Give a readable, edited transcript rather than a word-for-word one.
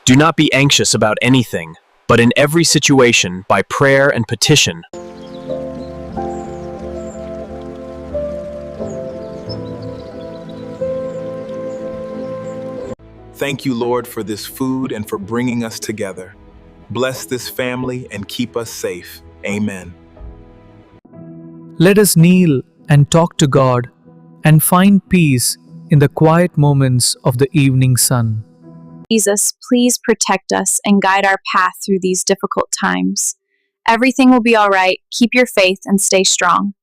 Do not be anxious about anything, but in every situation, by prayer and petition. Thank you, Lord, for this food and for bringing us together. Bless this family and keep us safe. Amen. Let us kneel and talk to God and find peace in the quiet moments of the evening sun. Jesus, please protect us and guide our path through these difficult times. Everything will be all right. Keep your faith and stay strong.